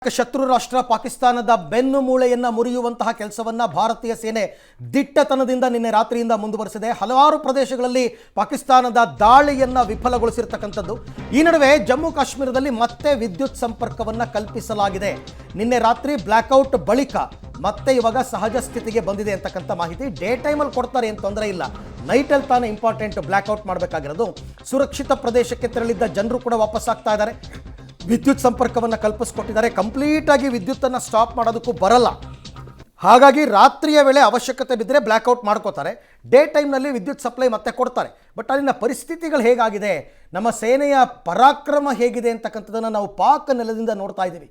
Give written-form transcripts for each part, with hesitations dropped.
ಶತ್ರು ರಾಷ್ಟ್ರ ಪಾಕಿಸ್ತಾನದ ಬೆನ್ನು ಮೂಳೆಯನ್ನ ಮುರಿಯುವಂತಹ ಕೆಲಸವನ್ನ ಭಾರತೀಯ ಸೇನೆ ದಿಟ್ಟತನದಿಂದ ನಿನ್ನೆ ರಾತ್ರಿಯಿಂದ ಮುಂದುವರೆಸಿದೆ. ಹಲವಾರು ಪ್ರದೇಶಗಳಲ್ಲಿ ಪಾಕಿಸ್ತಾನದ ದಾಳಿಯನ್ನ ವಿಫಲಗೊಳಿಸಿರತಕ್ಕಂಥದ್ದು. ಈ ನಡುವೆ ಜಮ್ಮು ಕಾಶ್ಮೀರದಲ್ಲಿ ಮತ್ತೆ ವಿದ್ಯುತ್ ಸಂಪರ್ಕವನ್ನ ಕಲ್ಪಿಸಲಾಗಿದೆ. ನಿನ್ನೆ ರಾತ್ರಿ ಬ್ಲ್ಯಾಕ್ಔಟ್ ಬಳಿಕ ಮತ್ತೆ ಇವಾಗ ಸಹಜ ಸ್ಥಿತಿಗೆ ಬಂದಿದೆ ಅಂತಕ್ಕಂಥ ಮಾಹಿತಿ. ಡೇ ಟೈಮಲ್ಲಿ ಕೊಡ್ತಾರೆ ಏನು ತೊಂದರೆ ಇಲ್ಲ, ನೈಟಲ್ಲಿ ತಾನೇ ಇಂಪಾರ್ಟೆಂಟ್ ಬ್ಲ್ಯಾಕ್ಔಟ್ ಮಾಡಬೇಕಾಗಿರೋದು. ಸುರಕ್ಷಿತ ಪ್ರದೇಶಕ್ಕೆ ತೆರಳಿದ್ದ ಜನರು ಕೂಡ ವಾಪಸ್ ಆಗ್ತಾ ಇದ್ದಾರೆ. ವಿದ್ಯುತ್ ಸಂಪರ್ಕವನ್ನು ಕಲ್ಪಿಸ್ಕೊಟ್ಟಿದ್ದಾರೆ. ಕಂಪ್ಲೀಟ್ ಆಗಿ ವಿದ್ಯುತ್ತನ್ನು ಸ್ಟಾಪ್ ಮಾಡೋದಕ್ಕೂ ಬರಲ್ಲ. ಹಾಗಾಗಿ ರಾತ್ರಿಯ ವೇಳೆ ಅವಶ್ಯಕತೆ ಬಿದ್ದರೆ ಬ್ಲ್ಯಾಕ್ಔಟ್ ಮಾಡ್ಕೋತಾರೆ. ಡೇ ಟೈಮ್ನಲ್ಲಿ ವಿದ್ಯುತ್ ಸಪ್ಲೈ ಮತ್ತೆ ಕೊಡ್ತಾರೆ. ಬಟ್ ಅಲ್ಲಿನ ಪರಿಸ್ಥಿತಿಗಳು ಹೇಗಾಗಿದೆ, ನಮ್ಮ ಸೇನೆಯ ಪರಾಕ್ರಮ ಹೇಗಿದೆ ಅಂತಕ್ಕಂಥದ್ದನ್ನು ನಾವು ಪಾಕ್ ನೆಲದಿಂದ ನೋಡ್ತಾ ಇದ್ದೀವಿ.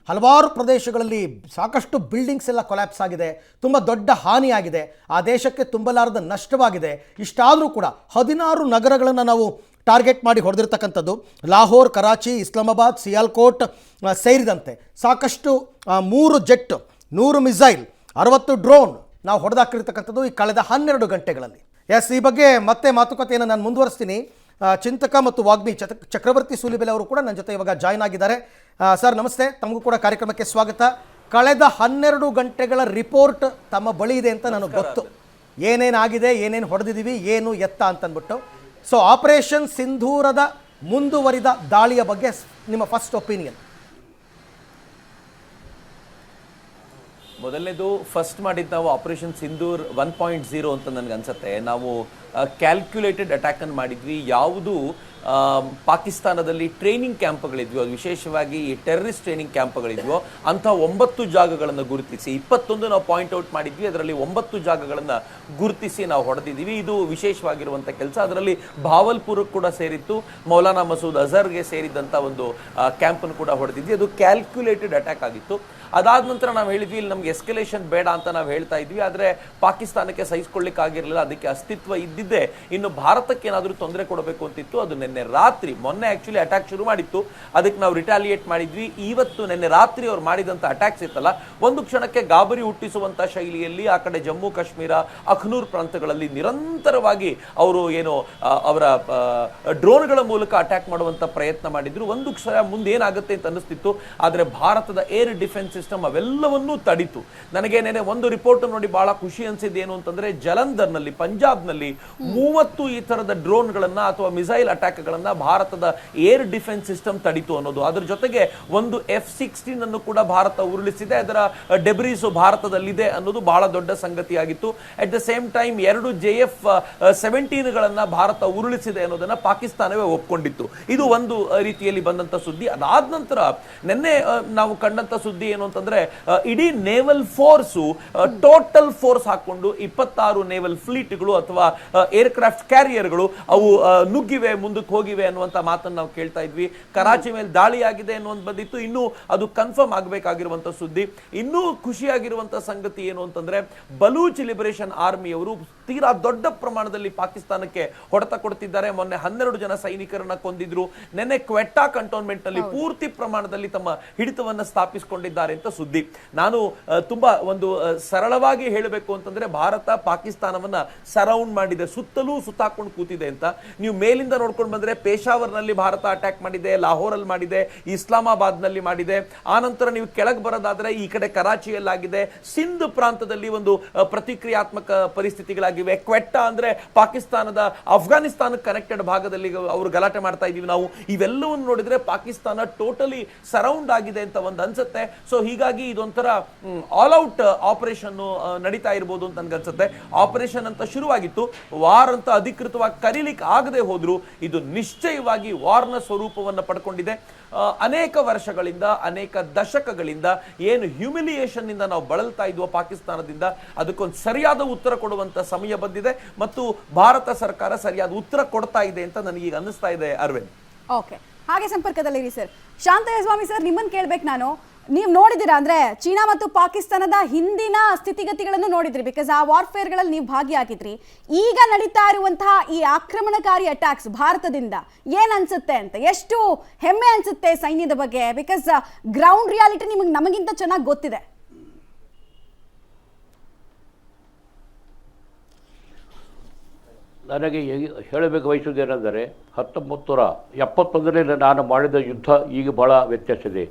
ಹಲವಾರು ಪ್ರದೇಶಗಳಲ್ಲಿ ಸಾಕಷ್ಟು ಬಿಲ್ಡಿಂಗ್ಸ್ ಎಲ್ಲ ಕೊಲ್ಯಾಪ್ಸ್ ಆಗಿದೆ, ತುಂಬ ದೊಡ್ಡ ಹಾನಿಯಾಗಿದೆ, ಆ ದೇಶಕ್ಕೆ ತುಂಬಲಾರದ ನಷ್ಟವಾಗಿದೆ. ಇಷ್ಟಾದರೂ ಕೂಡ 16 ನಗರಗಳನ್ನು ನಾವು ಟಾರ್ಗೆಟ್ ಮಾಡಿ ಹೊಡೆದಿರ್ತಕ್ಕಂಥದ್ದು. ಲಾಹೋರ್, ಕರಾಚಿ, ಇಸ್ಲಾಮಾಬಾದ್, ಸಿಯಾಲ್ಕೋಟ್ ಸೇರಿದಂತೆ ಸಾಕಷ್ಟು 3 ಜೆಟ್, 100 ಮಿಸೈಲ್, 60 ಡ್ರೋನ್ ನಾವು ಹೊಡೆದಾಕಿರ್ತಕ್ಕಂಥದ್ದು ಈ ಕಳೆದ 12 ಗಂಟೆಗಳಲ್ಲಿ. ಎಸ್, ಈ ಬಗ್ಗೆ ಮತ್ತೆ ಮಾತುಕತೆಯನ್ನು ನಾನು ಮುಂದುವರಿಸ್ತೀನಿ. ಚಿಂತಕ ಮತ್ತು ವಾಗ್ಮಿ ಚಕ್ರವರ್ತಿ ಸೂಲಿಬೆಲೆ ಅವರು ಕೂಡ ನನ್ನ ಜೊತೆ ಇವಾಗ ಜಾಯ್ನ್ ಆಗಿದ್ದಾರೆ. ಸರ್ ನಮಸ್ತೆ, ತಮಗೂ ಕೂಡ ಕಾರ್ಯಕ್ರಮಕ್ಕೆ ಸ್ವಾಗತ. ಕಳೆದ 12 ಗಂಟೆಗಳ ರಿಪೋರ್ಟ್ ತಮ್ಮ ಬಳಿ ಇದೆ ಅಂತ ನನಗೆ ಗೊತ್ತು. ಏನೇನಾಗಿದೆ, ಏನೇನು ಹೊಡೆದಿದ್ದೀವಿ, ಏನು ಎತ್ತ ಅಂತಂದ್ಬಿಟ್ಟು. ಸೊ ಆಪರೇಷನ್ ಸಿಂಧೂರದ ಮುಂದುವರಿದ ದಾಳಿಯ ಬಗ್ಗೆ ನಿಮ್ಮ ಫಸ್ಟ್ ಒಪಿನಿಯನ್. ಮೊದಲನೇದು ಫಸ್ಟ್ ಮಾಡಿದ್ದು ನಾವು ಆಪರೇಷನ್ ಸಿಂಧೂರ್ 1.0 ಅಂತ ನನಗೆ ಅನ್ಸುತ್ತೆ. ನಾವು ಕ್ಯಾಲ್ಕ್ಯುಲೇಟೆಡ್ ಅಟ್ಯಾಕ್ ಅನ್ನು ಮಾಡಿದ್ವಿ. ಯಾವುದು ಪಾಕಿಸ್ತಾನದಲ್ಲಿ ಟ್ರೈನಿಂಗ್ ಕ್ಯಾಂಪ್ಗಳಿದ್ವೋ, ಅದು ವಿಶೇಷವಾಗಿ ಈ ಟೆರರಿಸ್ಟ್ ಟ್ರೈನಿಂಗ್ ಕ್ಯಾಂಪ್ಗಳಿದ್ವೋ ಅಂಥ 9 ಜಾಗಗಳನ್ನು ಗುರುತಿಸಿ 21 ನಾವು ಪಾಯಿಂಟ್ ಔಟ್ ಮಾಡಿದ್ವಿ. ಅದರಲ್ಲಿ 9 ಜಾಗಗಳನ್ನು ಗುರುತಿಸಿ ನಾವು ಹೊಡೆದಿದ್ದೀವಿ. ಇದು ವಿಶೇಷವಾಗಿರುವಂಥ ಕೆಲಸ. ಅದರಲ್ಲಿ ಭಾವಲ್ಪುರಕ್ಕೆ ಕೂಡ ಸೇರಿತ್ತು, ಮೌಲಾನಾ ಮಸೂದ್ ಅಜರ್ಗೆ ಸೇರಿದಂಥ ಒಂದು ಕ್ಯಾಂಪನ್ನು ಕೂಡ ಹೊಡೆದಿದ್ವಿ. ಅದು ಕ್ಯಾಲ್ಕ್ಯುಲೇಟೆಡ್ ಅಟ್ಯಾಕ್ ಆಗಿತ್ತು. ಅದಾದ ನಂತರ ನಾವು ಹೇಳಿದ್ವಿ ಇಲ್ಲಿ ನಮ್ಗೆ ಎಸ್ಕಲೇಷನ್ ಬೇಡ ಅಂತ ನಾವು ಹೇಳ್ತಾ ಇದ್ವಿ. ಆದರೆ ಪಾಕಿಸ್ತಾನಕ್ಕೆ ಸಹಿಸ್ಕೊಳ್ಳಿಕ್ಕಾಗಿರಲಿಲ್ಲ. ಅದಕ್ಕೆ ಅಸ್ತಿತ್ವ ಇದ್ದಿದ್ದೆ ಇನ್ನು ಭಾರತಕ್ಕೆ ಏನಾದರೂ ತೊಂದರೆ ಕೊಡಬೇಕು ಅಂತಿತ್ತು. ಅದು ನಿನ್ನೆ ರಾತ್ರಿ, ಮೊನ್ನೆ ಆ್ಯಕ್ಚುಲಿ ಅಟ್ಯಾಕ್ ಶುರು ಮಾಡಿತ್ತು, ಅದಕ್ಕೆ ನಾವು ರಿಟಾಲಿಯೇಟ್ ಮಾಡಿದ್ವಿ. ಇವತ್ತು ನಿನ್ನೆ ರಾತ್ರಿ ಅವ್ರು ಮಾಡಿದಂಥ ಅಟ್ಯಾಕ್ಸ್ ಇತ್ತಲ್ಲ, ಒಂದು ಕ್ಷಣಕ್ಕೆ ಗಾಬರಿ ಹುಟ್ಟಿಸುವಂಥ ಶೈಲಿಯಲ್ಲಿ ಆ ಕಡೆ ಜಮ್ಮು ಕಾಶ್ಮೀರ, ಅಖ್ನೂರ್ ಪ್ರಾಂತಗಳಲ್ಲಿ ನಿರಂತರವಾಗಿ ಅವರು ಏನು ಅವರ ಡ್ರೋನ್ಗಳ ಮೂಲಕ ಅಟ್ಯಾಕ್ ಮಾಡುವಂಥ ಪ್ರಯತ್ನ ಮಾಡಿದ್ರು. ಒಂದು ಕ್ಷಣ ಮುಂದೆ ಏನಾಗುತ್ತೆ ಅಂತ ಅನ್ನಿಸ್ತಿತ್ತು. ಆದರೆ ಭಾರತದ ಏರ್ ಡಿಫೆನ್ಸ್ ಸಿಸ್ಟಮ್ ಅವೆಲ್ಲವನ್ನೂ ತಡಿತು. ನನಗೇನೇನೆ ಒಂದು ರಿಪೋರ್ಟ್ ನೋಡಿ ಬಹಳ ಖುಷಿ ಅನ್ಸಿದ್ದು ಏನು ಅಂತಂದ್ರೆ, ಜಲಂಧರ್ನಲ್ಲಿ, ಪಂಜಾಬ್ನಲ್ಲಿ 30 ಈ ತರದ ಡ್ರೋನ್ಗಳನ್ನ ಅಥವಾ ಮಿಸೈಲ್ ಅಟ್ಯಾಕ್ಗಳನ್ನ ಭಾರತದ ಏರ್ ಡಿಫೆನ್ಸ್ ಸಿಸ್ಟಮ್ ತಡಿತು ಅನ್ನೋದು. ಅದರ ಜೊತೆಗೆ ಒಂದು F-16 ಅನ್ನು ಕೂಡ ಭಾರತ ಉರುಳಿಸಿದೆ. ಅದರ ಡೆಬ್ರೀಸು ಭಾರತದಲ್ಲಿದೆ ಅನ್ನೋದು ಬಹಳ ದೊಡ್ಡ ಸಂಗತಿಯಾಗಿತ್ತು. ಅಟ್ ದ ಸೇಮ್ ಟೈಮ್ 2 JF-17ಗಳನ್ನ ಭಾರತ ಉರುಳಿಸಿದೆ ಅನ್ನೋದನ್ನ ಪಾಕಿಸ್ತಾನವೇ ಒಪ್ಕೊಂಡಿತ್ತು. ಇದು ಒಂದು ರೀತಿಯಲ್ಲಿ ಬಂದಂತ ಸುದ್ದಿ. ಅದಾದ ನಂತರ ನಿನ್ನೆ ನಾವು ಕಂಡಂತ ಸುದ್ದಿ ಏನು ಅಂತಂದ್ರೆ, ಇಡೀ ನೇವಲ್ ಫೋರ್ಸು ಟೋಟಲ್ ಫೋರ್ಸ್ ಹಾಕೊಂಡು 26 ನೇವಲ್ ಫ್ಲೀಟ್ಗಳು ಅಥವಾ ಏರ್ಕ್ರಾಫ್ಟ್ ಕ್ಯಾರಿಯರ್ಗಳು ಅವು ನುಗ್ಗಿವೆ, ಮುಂದಕ್ಕೆ ಹೋಗಿವೆ ಅನ್ನುವಂತ ಮಾತನ್ನು ನಾವು ಕೇಳ್ತಾ ಇದ್ವಿ. ಕರಾಚಿ ಮೇಲೆ ದಾಳಿ ಆಗಿದೆ ಅನ್ನುವಂತ ಬಂದಿತ್ತು. ಇನ್ನು ಅದು ಕನ್ಫರ್ಮ್ ಆಗಬೇಕಾಗಿರುವಂತ ಸುದ್ದಿ. ಇನ್ನೂ ಖುಷಿಯಾಗಿರುವಂತ ಸಂಗತಿ ಏನು ಅಂತಂದ್ರೆ, ಬಲೂಚ್ ಲಿಬರೇಷನ್ ಆರ್ಮಿಯವರು ತೀರಾ ದೊಡ್ಡ ಪ್ರಮಾಣದಲ್ಲಿ ಪಾಕಿಸ್ತಾನಕ್ಕೆ ಹೊಡೆತ ಕೊಡ್ತಿದ್ದಾರೆ. ಮೊನ್ನೆ 12 ಜನ ಸೈನಿಕರನ್ನ ಕೊಂದಿದ್ರು. ನಿನ್ನೆ ಕ್ವೆಟ್ಟಾ ಕಂಟೋನ್ಮೆಂಟ್ ನಲ್ಲಿ ಪೂರ್ತಿ ಪ್ರಮಾಣದಲ್ಲಿ ತಮ್ಮ ಹಿಡಿತವನ್ನ ಸ್ಥಾಪಿಸಿಕೊಂಡಿದ್ದಾರೆ ಅಂತ ಸುದ್ದಿ. ನಾನು ತುಂಬಾ ಒಂದು ಸರಳವಾಗಿ ಹೇಳಬೇಕು ಅಂತಂದ್ರೆ, ಭಾರತ ಪಾಕಿಸ್ತಾನವನ್ನ ಸರೌಂಡ್ ಮಾಡಿದೆ, ಸುತ್ತಲೂ ಸುತ್ತಾಕೊಂಡು ಕೂತಿದೆ ಅಂತ. ನೀವು ಮೇಲಿಂದ ನೋಡ್ಕೊಂಡು ಬಂದ್ರೆ ಪೇಶಾವರ್ ನಲ್ಲಿ ಭಾರತ ಅಟ್ಯಾಕ್ ಮಾಡಿದೆ, ಲಾಹೋರಲ್ಲಿ ಮಾಡಿದೆ, ಇಸ್ಲಾಮಾಬಾದ್ ನಲ್ಲಿ ಮಾಡಿದೆ. ಆ ನಂತರ ನೀವು ಕೆಳಗೆ ಬರೋದಾದ್ರೆ ಈ ಕಡೆ ಕರಾಚಿಯಲ್ಲಾಗಿದೆ, ಸಿಂಧ್ ಪ್ರಾಂತದಲ್ಲಿ ಒಂದು ಪ್ರತಿಕ್ರಿಯಾತ್ಮಕ ಪರಿಸ್ಥಿತಿಗಳಾಗಿವೆ. ಕ್ವೆಟ್ಟಾ ಅಂದ್ರೆ ಪಾಕಿಸ್ತಾನದ ಅಫ್ಘಾನಿಸ್ತಾನಕ್ಕೆ ಕನೆಕ್ಟೆಡ್ ಭಾಗದಲ್ಲಿ ಅವರು ಗಲಾಟೆ ಮಾಡ್ತಾ ಇದೀವಿ ನಾವು. ಇವೆಲ್ಲವನ್ನು ನೋಡಿದ್ರೆ ಪಾಕಿಸ್ತಾನ ಟೋಟಲಿ ಸರೌಂಡ್ ಆಗಿದೆ ಅಂತ ಒಂದು ಅನ್ಸುತ್ತೆ. ಸೊ ಹೀಗಾಗಿ ಇದೊಂಥರ ಆಲ್ ಔಟ್ ಆಪರೇಷನ್ ನಡೀತಾ ಇರಬಹುದು ಅಂತ ನನ್ಗನ್ಸುತ್ತೆ. ಆಪರೇಷನ್ ಅಂತ ಶುರುವಾಗಿತ್ತು, ವಾರ್ ಅಂತ ಅಧಿಕೃತವಾಗಿ ಕರೀಲಿಕ್ಕೆ ಆಗದೆ ಹೋದ್ರು ಇದು ನಿಶ್ಚಯವಾಗಿ ವಾರ್ನ ಸ್ವರೂಪವನ್ನು ಪಡ್ಕೊಂಡಿದೆ. ಅನೇಕ ವರ್ಷಗಳಿಂದ, ಅನೇಕ ದಶಕಗಳಿಂದ ಏನು ಹ್ಯೂಮಿಲಿಯೇಷನ್ ಇಂದ ನಾವು ಬಳಲ್ತಾ ಇದ್ವೋ ಪಾಕಿಸ್ತಾನದಿಂದ, ಅದಕ್ಕೊಂದು ಸರಿಯಾದ ಉತ್ತರ ಕೊಡುವಂತ ಸಮಯ ಬಂದಿದೆ ಮತ್ತು ಭಾರತ ಸರ್ಕಾರ ಸರಿಯಾದ ಉತ್ತರ ಕೊಡ್ತಾ ಇದೆ ಅಂತ ನನಗೀಗ ಅನ್ನಿಸ್ತಾ ಇದೆ. ಅರವಿಂದ್, ಓಕೆ, ಹಾಗೆ ಸಂಪರ್ಕದಲ್ಲಿರಿ ಸರ್. ಶಾಂತಯ್ಯ ಸ್ವಾಮಿ ಸರ್, ನಿಮ್ಮನ್ನು ಕೇಳ್ಬೇಕು ನಾನು. ನೀವು ನೋಡಿದಿರಾ ಅಂದ್ರೆ ಚೀನಾ ಮತ್ತು ಪಾಕಿಸ್ತಾನದ ಹಿಂದಿನ ಸ್ಥಿತಿಗತಿಗಳನ್ನು ನೋಡಿದ್ರಿ, ಬಿಕಾಸ್ ಆ ವಾರ್ಫೇರ್ಗಳಲ್ಲಿ ನೀವು ಭಾಗಿಯಾಗಿದ್ರಿ. ಈಗ ನಡೀತಾ ಇರುವಂತಹ ಈ ಆಕ್ರಮಣಕಾರಿ ಅಟ್ಯಾಕ್ಸ್ ಭಾರತದಿಂದ ಏನ್ ಅನ್ಸುತ್ತೆ ಅಂತ, ಎಷ್ಟು ಹೆಮ್ಮೆ ಅನ್ಸುತ್ತೆ ಸೈನ್ಯದ ಬಗ್ಗೆ? ಬಿಕಾಸ್ ಗ್ರೌಂಡ್ ರಿಯಾಲಿಟಿ ನಿಮಗೆ ನಮಗಿಂತ ಚೆನ್ನಾಗಿ ಗೊತ್ತಿದೆ. ನನಗೆ ಹೇಳಬೇಕು ಬಯಸುವುದೇನೆಂದರೆ 1971ರಲ್ಲಿ ನಾನು ಮಾಡಿದ ಯುದ್ಧ ಈಗ ಬಹಳ ವ್ಯತ್ಯಾಸ ಇದೆ.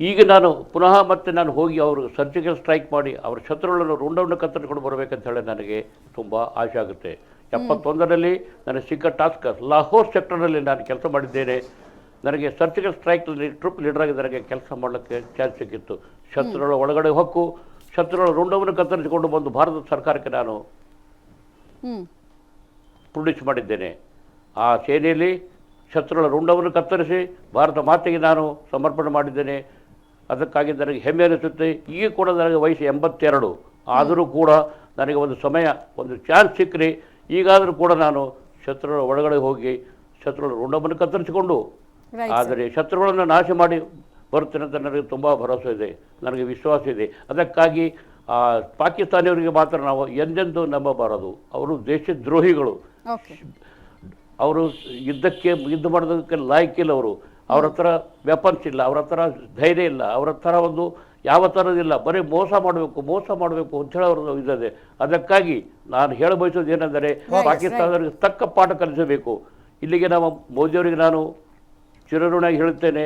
ಈಗ ನಾನು ಪುನಃ ಮತ್ತೆ ನಾನು ಹೋಗಿ ಅವರು ಸರ್ಜಿಕಲ್ ಸ್ಟ್ರೈಕ್ ಮಾಡಿ ಅವರ ಶತ್ರುಗಳನ್ನು ರುಂಡವನ್ನು ಕತ್ತರಿಸಿಕೊಂಡು ಬರಬೇಕಂತ ಹೇಳಿ ನನಗೆ ತುಂಬ ಆಸೆ ಆಗುತ್ತೆ. 71ರಲ್ಲಿ ನನಗೆ ಸಿಕ್ಕ ಟಾಸ್ಕ್ ಲಾಹೋರ್ ಸೆಕ್ಟರ್ನಲ್ಲಿ ನಾನು ಕೆಲಸ ಮಾಡಿದ್ದೇನೆ. ನನಗೆ ಸರ್ಜಿಕಲ್ ಸ್ಟ್ರೈಕ್ನಲ್ಲಿ ಟ್ರೂಪ್ ಲೀಡರ್ ಆಗಿ ನನಗೆ ಕೆಲಸ ಮಾಡಲಿಕ್ಕೆ ಚಾನ್ಸ್ ಸಿಕ್ಕಿತ್ತು. ಶತ್ರುಗಳ ಒಳಗಡೆ ಹೊಕ್ಕು ಶತ್ರುಗಳ ರುಂಡವನ್ನು ಕತ್ತರಿಸಿಕೊಂಡು ಬಂದು ಭಾರತ ಸರ್ಕಾರಕ್ಕೆ ನಾನು ಪ್ರೊಡ್ಯೂಸ್ ಮಾಡಿದ್ದೇನೆ. ಆ ಸೇನೆಯಲ್ಲಿ ಶತ್ರುಗಳ ರುಂಡವನ್ನು ಕತ್ತರಿಸಿ ಭಾರತ ಮಾತೆಗೆ ನಾನು ಸಮರ್ಪಣೆ ಮಾಡಿದ್ದೇನೆ. ಅದಕ್ಕಾಗಿ ನನಗೆ ಹೆಮ್ಮೆ ಅನಿಸುತ್ತೆ. ಈಗ ಕೂಡ ನನಗೆ ವಯಸ್ಸು 82, ಆದರೂ ಕೂಡ ನನಗೆ ಒಂದು ಸಮಯ ಒಂದು ಚಾನ್ಸ್ ಸಿಕ್ಕರೆ ಈಗಾದರೂ ಕೂಡ ನಾನು ಶತ್ರುಗಳ ಒಳಗಡೆ ಹೋಗಿ ಶತ್ರುಗಳ ರುಂಡವನ್ನು ಕತ್ತರಿಸಿಕೊಂಡು ಆದರೆ ಶತ್ರುಗಳನ್ನು ನಾಶ ಮಾಡಿ ಬರುತ್ತೇನೆ ಅಂತ ನನಗೆ ತುಂಬ ಭರವಸೆ ಇದೆ, ನನಗೆ ವಿಶ್ವಾಸ ಇದೆ. ಅದಕ್ಕಾಗಿ ಪಾಕಿಸ್ತಾನಿಯವರಿಗೆ ಮಾತ್ರ ನಾವು ಎಂದೆಂದೂ ನಂಬಬಾರದು. ಅವರು ದೇಶದ್ರೋಹಿಗಳು. ಅವರು ಯುದ್ಧ ಮಾಡೋದಕ್ಕೆ ಲಾಯಕ್ಕಿಲ್ಲ. ಅವ್ರ ಹತ್ರ ವೆಪನ್ಸ್ ಇಲ್ಲ, ಅವ್ರ ಹತ್ರ ಧೈರ್ಯ ಇಲ್ಲ, ಅವ್ರ ಹತ್ರ ಒಂದು ಯಾವ ಥರದಿಲ್ಲ. ಬರೀ ಮೋಸ ಮಾಡಬೇಕು ಅಂತೇಳಿ ಅವ್ರದ್ದು ಇದಿದೆ. ಅದಕ್ಕಾಗಿ ನಾನು ಹೇಳ ಬಯಸೋದು ಏನೆಂದರೆ ಪಾಕಿಸ್ತಾನದವರಿಗೆ ತಕ್ಕ ಪಾಠ ಕಲಿಸಬೇಕು. ಇಲ್ಲಿಗೆ ನಾವು ಮೋದಿಯವರಿಗೆ ನಾನು ಚಿರಋಣಾಗಿ ಹೇಳುತ್ತೇನೆ,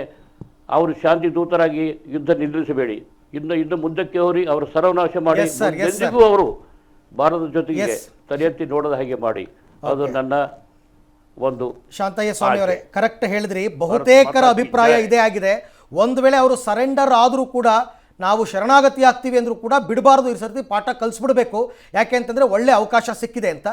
ಅವರು ಶಾಂತಿ ದೂತರಾಗಿ ಯುದ್ಧ ನಿಲ್ಲಿಸಬೇಡಿ. ಇನ್ನು ಮುಂದಕ್ಕೆ ಹೋಗಿ ಅವರು ಸರ್ವನಾಶ ಮಾಡಿ ಎಂದಿಗೂ ಅವರು ಭಾರತದ ಜೊತೆಗೆ ತಲೆ ಎತ್ತಿ ನೋಡದ ಹಾಗೆ ಮಾಡಿ. ಅದು ನನ್ನ ಒಂದು. ಶಾಂತಯ್ಯ ಸ್ವಾಮಿ ಅವರೇ ಕರೆಕ್ಟ್ ಹೇಳಿದ್ರಿ. ಬಹುತೇಕರ ಅಭಿಪ್ರಾಯ ಇದೇ ಆಗಿದೆ. ಒಂದು ವೇಳೆ ಅವರು ಸರೆಂಡರ್ ಆದರೂ ಕೂಡ ನಾವು ಶರಣಾಗತಿ ಆಗ್ತೀವಿ ಅಂದರೂ ಕೂಡ ಬಿಡಬಾರ್ದು, ಈ ಸರ್ತಿ ಪಾಠ ಕಲಿಸ್ಬಿಡ್ಬೇಕು. ಯಾಕೆ ಅಂತಂದರೆ ಒಳ್ಳೆ ಅವಕಾಶ ಸಿಕ್ಕಿದೆ ಅಂತ.